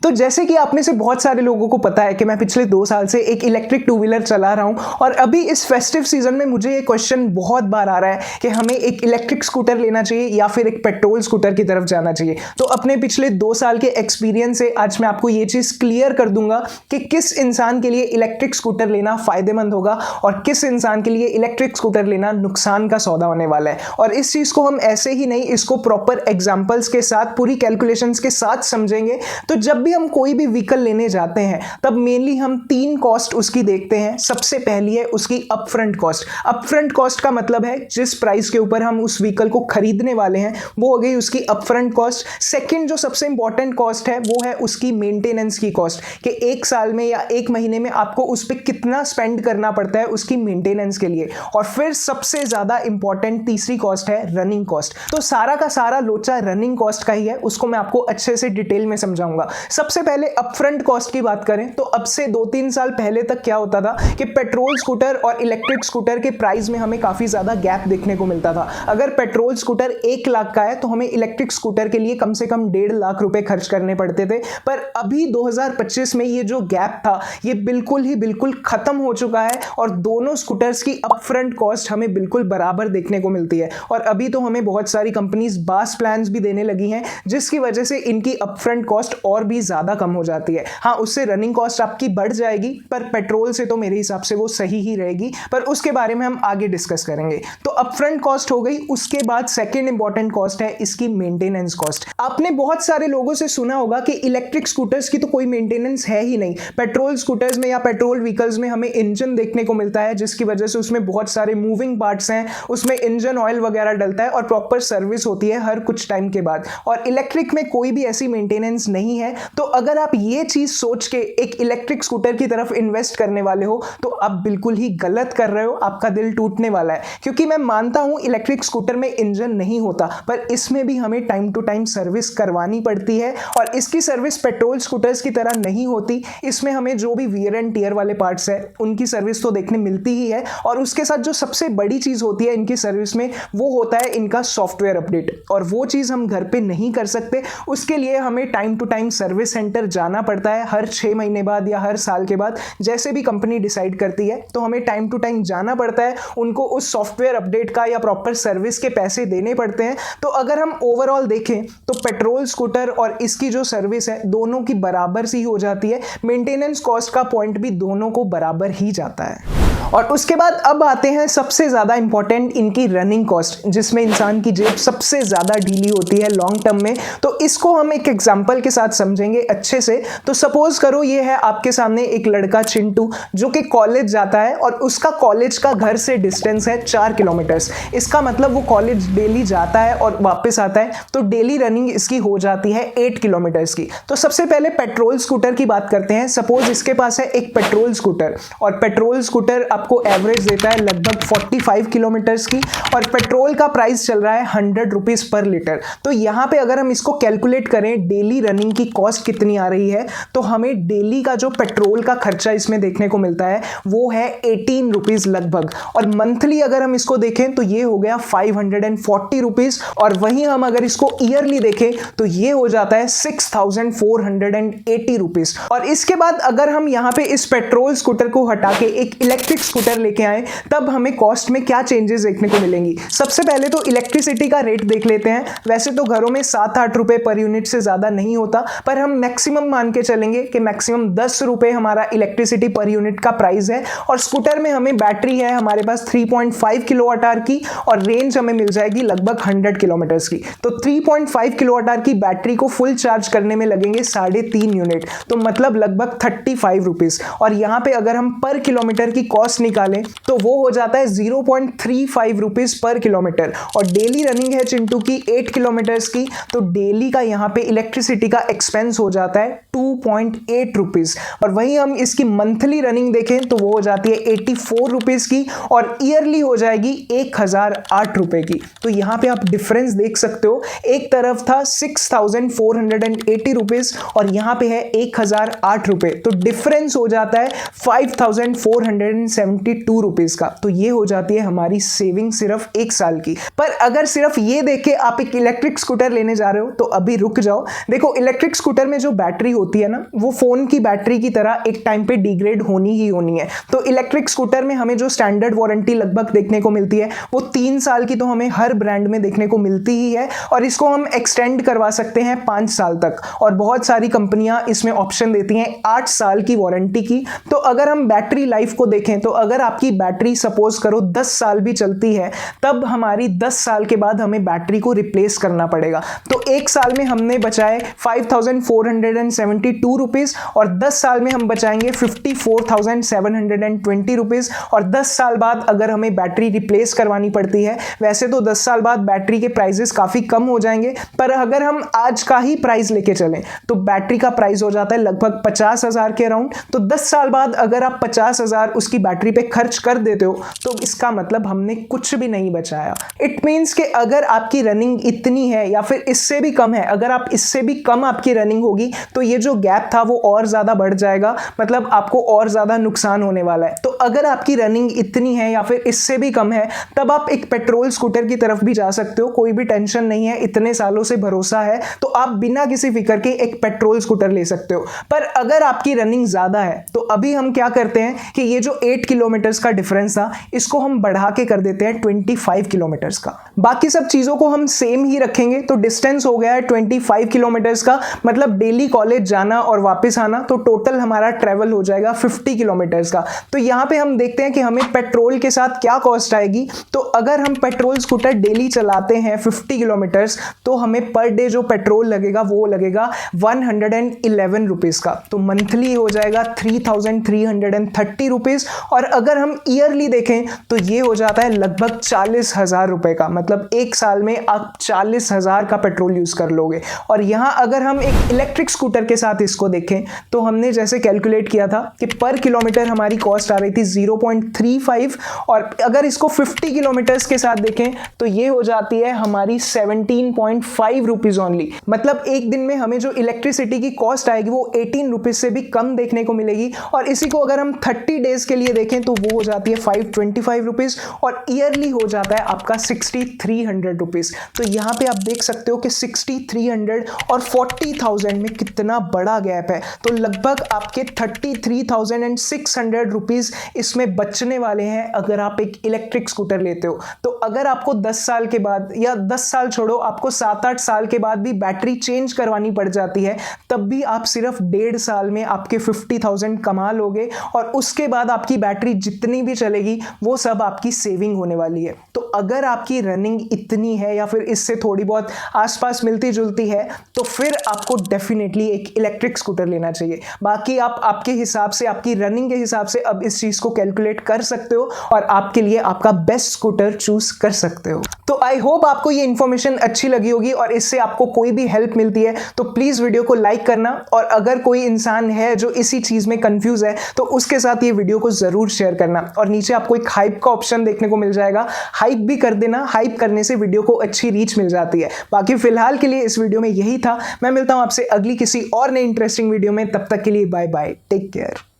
तो जैसे कि आप में से बहुत सारे लोगों को पता है कि मैं पिछले 2 साल से एक इलेक्ट्रिक टू व्हीलर चला रहा हूं और अभी इस फेस्टिव सीजन में मुझे ये क्वेश्चन बहुत बार आ रहा है कि हमें एक इलेक्ट्रिक स्कूटर लेना चाहिए या फिर एक पेट्रोल स्कूटर की तरफ जाना चाहिए। तो अपने पिछले 2 साल के एक्सपीरियंस से आज मैं आपको ये चीज़ क्लियर कर दूंगा कि किस इंसान के लिए इलेक्ट्रिक स्कूटर लेना फायदेमंद होगा और किस इंसान के लिए इलेक्ट्रिक स्कूटर लेना नुकसान का सौदा होने वाला है। और इस चीज़ को हम ऐसे ही नहीं, इसको प्रॉपर एग्जाम्पल्स के साथ, पूरी कैलकुलेशंस के साथ समझेंगे। तो जब भी हम कोई भी व्हीकल लेने जाते हैं तब मेनली हम 3 कॉस्ट उसकी देखते हैं। सबसे पहली है उसकी अपफ्रंट कॉस्ट। अपफ्रंट कॉस्ट का मतलब है जिस प्राइस के ऊपर हम उस व्हीकल को खरीदने वाले हैं वो हो गई उसकी अपफ्रंट कॉस्ट। सेकंड जो सबसे इंपॉर्टेंट कॉस्ट है वो है उसकी मेंटेनेंस की कॉस्ट, कि 1 साल में या 1 महीने में आपको उस पर कितना स्पेंड करना पड़ता है उसकी मेंटेनेंस के लिए। और फिर सबसे ज्यादा इंपॉर्टेंट तीसरी कॉस्ट है रनिंग कॉस्ट। तो सारा का सारा लोचा रनिंग कॉस्ट का ही है, उसको मैं आपको अच्छे से डिटेल में समझाऊंगा। सबसे पहले अपफ्रंट कॉस्ट की बात करें तो अब से 2-3 साल पहले तक क्या होता था कि पेट्रोल स्कूटर और इलेक्ट्रिक स्कूटर के प्राइस में हमें काफी ज्यादा गैप देखने को मिलता था। अगर पेट्रोल स्कूटर 1 लाख का है तो हमें इलेक्ट्रिक स्कूटर के लिए कम से कम 1.5 लाख रुपए खर्च करने पड़ते थे। पर अभी 2025 में ये जो गैप था ये बिल्कुल खत्म हो चुका है और दोनों स्कूटर्स की अपफ्रंट कॉस्ट हमें बिल्कुल बराबर देखने को मिलती है। और अभी तो हमें बहुत सारी कंपनीज बास प्लान्स भी देने लगी हैं जिसकी वजह से इनकी अपफ्रंट कॉस्ट और भी ज्यादा कम हो जाती है। हाँ, उससे रनिंग कॉस्ट आपकी बढ़ जाएगी पर पेट्रोल से तो मेरे हिसाब से वो सही ही रहेगी, पर उसके बारे में हम आगे डिस्कस करेंगे। तो अपफ्रंट कॉस्ट हो गई। उसके बाद सेकंड इंपॉर्टेंट कॉस्ट है इसकी मेंटेनेंस कॉस्ट। आपने बहुत सारे लोगों से सुना होगा कि इलेक्ट्रिक स्कूटर्स की तो कोई मेंटेनेंस है ही नहीं। पेट्रोल स्कूटर्स में या पेट्रोल व्हीकल्स में हमें इंजन देखने को मिलता है जिसकी वजह से उसमें बहुत सारे मूविंग पार्ट्स हैं, उसमें इंजन ऑयल वगैरह डलता है और प्रॉपर सर्विस होती है हर कुछ टाइम के बाद। और इलेक्ट्रिक में कोई भी ऐसी मेंटेनेंस नहीं है। तो अगर आप ये चीज सोच के एक इलेक्ट्रिक स्कूटर की तरफ इन्वेस्ट करने वाले हो तो आप बिल्कुल ही गलत कर रहे हो, आपका दिल टूटने वाला है। क्योंकि मैं मानता हूं इलेक्ट्रिक स्कूटर में इंजन नहीं होता पर इसमें भी हमें टाइम टू टाइम सर्विस करवानी पड़ती है और इसकी सर्विस पेट्रोल स्कूटर्स की तरह नहीं होती। इसमें हमें जो भी वियर एंड टियर वाले पार्ट्स है उनकी सर्विस तो देखने मिलती ही है और उसके साथ जो सबसे बड़ी चीज होती है इनकी सर्विस में वो होता है इनका सॉफ्टवेयर अपडेट। और वो चीज हम घर पे नहीं कर सकते, उसके लिए हमें time to time service centre जाना पड़ता है हर 6 महीने बाद या हर साल के बाद, जैसे भी कंपनी डिसाइड करती है। तो हमें टाइम टू टाइम जाना पड़ता है, उनको उस सॉफ्टवेयर अपडेट का या प्रॉपर सर्विस के पैसे देने पड़ते हैं। तो अगर हम ओवरऑल देखें तो पेट्रोल स्कूटर और इसकी जो सर्विस है दोनों की बराबर सी हो जाती है। मेंटेनेंस कॉस्ट का पॉइंट भी दोनों को बराबर ही जाता है। और उसके बाद अब आते हैं सबसे ज्यादा इंपॉर्टेंट इनकी रनिंग कॉस्ट, जिसमें इंसान की जेब सबसे ज्यादा ढीली होती है लॉन्ग टर्म में। तो इसको हम एक एग्जांपल के साथ समझेंगे अच्छे से। तो सपोज करो ये है आपके सामने एक लड़का चिंटू जो कि कॉलेज जाता है और उसका कॉलेज का घर से डिस्टेंस है 4 किलोमीटर्स। इसका मतलब वो कॉलेज डेली जाता है और वापस आता है, तो डेली रनिंग इसकी हो जाती है 8 किलोमीटर्स की। तो सबसे पहले पेट्रोल स्कूटर की बात करते हैं। सपोज इसके पास है एक पेट्रोल स्कूटर और पेट्रोल स्कूटर आपको एवरेज देता है लगभग 45 किलोमीटर्स की और पेट्रोल का प्राइस चल रहा है 100 रुपीज पर लीटर। तो यहां पे अगर हम इसको कैलकुलेट करें डेली रनिंग की कॉस्ट कितनी आ रही है तो हमें डेली का जो पेट्रोल का खर्चा इसमें देखने को मिलता है वो है 18 रुपीज लगभग। और मंथली अगर हम इसको देखें तो ये हो गया 540 रुपीज। और वहीं हम अगर इसको ईयरली देखें तो ये हो जाता है 6480 रुपीज। और इसके बाद अगर हम यहां पे इस पेट्रोल स्कूटर को हटा के एक इलेक्ट्रिक स्कूटर लेके आए तब हमें कॉस्ट में क्या चेंजेस देखने को मिलेंगी। सबसे पहले तो इलेक्ट्रिसिटी का रेट देख लेते हैं। वैसे तो घरों में 7-8 रुपए पर यूनिट से ज्यादा नहीं होता, पर हम मैक्सिमम मान के चलेंगे कि मैक्सिमम 10 रुपए हमारा इलेक्ट्रिसिटी पर यूनिट का प्राइस है। और स्कूटर में हमें बैटरी है हमारे पास 3.5 किलोवाट आवर की और रेंज हमें मिल जाएगी लगभग 100 किलोमीटर्स की। तो 3.5 किलोवाट आवर की बैटरी को फुल चार्ज करने में लगेंगे 3.5 यूनिट, तो मतलब लगभग 35 रुपीज। और यहां पे अगर हम पर किलोमीटर की कॉस्ट निकालें तो वो हो जाता है 0.35 रुपीज पर किलोमीटर। और डेली रनिंग है चिंटू की 8 किलोमीटर्स की, तो डेली का यहाँ पे इलेक्ट्रिसिटी का एक्सपेंस हो जाता है 2.8 रुपीज। और वहीं हम इसकी मंथली रनिंग देखें तो वो हो जाती है 84 रुपीज की और ईयरली हो जाएगी 1008 रुपए की। तो यहाँ पे आप डिफरेंस देख सकते हो, एक तरफ था 6480 रुपीज और यहाँ पे है 1008 रुपए, तो डिफरेंस हो जाता है 5470 ₹172 का। तो ये हो जाती है हमारी सेविंग सिर्फ 1 साल की। पर अगर सिर्फ ये देख के आप एक इलेक्ट्रिक स्कूटर लेने जा रहे हो तो अभी रुक जाओ। देखो, इलेक्ट्रिक स्कूटर में जो बैटरी होती है ना, वो फोन की बैटरी की तरह एक टाइम पे डिग्रेड होनी ही होनी है। तो इलेक्ट्रिक स्कूटर में हमें जो स्टैंडर्ड वारंटी लगभग देखने को मिलती है वो 3 साल की तो हमें हर ब्रांड में देखने को मिलती ही है, और इसको हम एक्सटेंड करवा सकते हैं 5 साल तक। और बहुत सारी कंपनियां इसमें ऑप्शन देती हैं 8 साल की वारंटी की। तो अगर हम बैटरी लाइफ को देखें तो अगर आपकी बैटरी सपोज करो 10 साल भी चलती है, तब हमारी 10 साल के बाद हमें बैटरी को रिप्लेस करना पड़ेगा। तो 1 साल में हमने बचाए ₹5,472 और 10 साल में हम बचाएंगे ₹54,720 और 10 साल बाद अगर हमें बैटरी रिप्लेस करवानी पड़ती है, वैसे तो 10 साल बाद बैटरी के प्राइसेस काफी कम हो जाएंगे, पर अगर हम आज का ही प्राइस लेके चलें तो बैटरी का प्राइस हो जाता है लगभग 50,000 के अराउंड। तो 10 साल बाद अगर आप 50,000 उसकी बैटरी पे खर्च कर देते हो तो इसका मतलब हमने कुछ भी नहीं बचाया। इट मीन्स कि अगर आपकी रनिंग इतनी है या फिर इससे भी कम है, अगर आप इससे भी कम आपकी रनिंग होगी तो ये जो गैप था वो और ज्यादा बढ़ जाएगा, मतलब आपको और ज्यादा नुकसान होने वाला है। तो अगर आपकी रनिंग इतनी है या फिर इससे भी कम है, तब आप एक पेट्रोल स्कूटर की तरफ भी जा सकते हो, कोई भी टेंशन नहीं है, इतने सालों से भरोसा है तो आप बिना किसी फिक्र के एक पेट्रोल स्कूटर ले सकते हो। पर अगर आपकी रनिंग ज्यादा है तो अभी हम क्या करते हैं कि ये जो 8 किलोमीटर का डिफरेंस था इसको हम बढ़ा के कर देते हैं 25 किलोमीटर का। बाकी सब चीजों को हम सेम ही रखेंगे तो डिस्टेंस हो गया है 25 किलोमीटर का, मतलब डेली कॉलेज जाना और वापस आना, तो टोटल हमारा ट्रेवल हो जाएगा 50 किलोमीटर का। तो यहाँ पे हम देखते हैं कि हमें पेट्रोल के साथ क्या कॉस्ट आएगी। तो अगर हम पेट्रोल स्कूटर डेली चलाते हैं 50 किलोमीटर तो हमें पर डे जो पेट्रोल लगेगा वो लगेगा ₹111 का। तो मंथली हो जाएगा ₹3,330 और अगर हम ईयरली देखें तो ये हो जाता है लगभग ₹40,000 का, मतलब 1 साल में आप 40,000 का पेट्रोल यूज कर लोगे। और यहाँ अगर हम एक इलेक्ट्रिक स्कूटर के साथ इसको देखें तो हमने जैसे कैलकुलेट किया था कि पर किलोमीटर हमारी कॉस्ट आ रही थी 0.35 और अगर इसको 50 किलोमीटर्स के साथ देखें तो ये हो जाती है हमारी ₹17.5 ओनली। मतलब एक दिन में हमें जो इलेक्ट्रिसिटी की कॉस्ट आएगी वो ₹18 से भी कम देखने को मिलेगी। और इसी को अगर हम 30 डेज के लिए देखें तो वो हो जाती है ₹525 और ईयरली हो जाता है आपका ₹6,300। तो यहाँ पे आप देख सकते हो कि 6,300 और 40,000 में कितना बड़ा गैप है। तो लगभग आपके ₹33,600 इसमें बचने वाले हैं अगर आप एक इलेक्ट्रिक स्कूटर लेते हो। तो अगर आपको 10 साल के बाद, या 10 साल छोड़ो, आपको 7-8 साल के बाद भी बैटरी चेंज करवानी पड़ जाती है, तब भी आप सिर्फ 1.5 साल में आपके 50,000 कमा लोगे और उसके बाद आपकी बैटरी जितनी भी चलेगी वो सब आपकी सेविंग होने वाली है। तो अगर आपकी रनिंग इतनी है या फिर इससे थोड़ी बहुत आसपास मिलती जुलती है तो फिर आपको डेफिनेटली एक इलेक्ट्रिक स्कूटर लेना चाहिए। बाकी आप आपके हिसाब से, आपकी रनिंग के हिसाब से अब इस चीज को कैलकुलेट कर सकते हो और आपके लिए आपका बेस्ट स्कूटर चूज कर सकते हो। तो आई होप आपको ये इन्फॉर्मेशन अच्छी लगी होगी और इससे आपको कोई भी हेल्प मिलती है तो प्लीज वीडियो को लाइक करना, और अगर कोई इंसान है जो इसी चीज में कंफ्यूज है तो उसके साथ ये वीडियो को जरूर शेयर करना। और नीचे आपको एक हाइप का ऑप्शन देखने को मिल जाएगा, हाइप भी कर देना, हाइप करने से वीडियो को अच्छी रीच मिल जाती है। बाकी फिलहाल के लिए इस वीडियो में यही था। मैं मिलता हूं आपसे अगली किसी और नई इंटरेस्टिंग वीडियो में, तब तक के लिए बाय बाय, टेक केयर।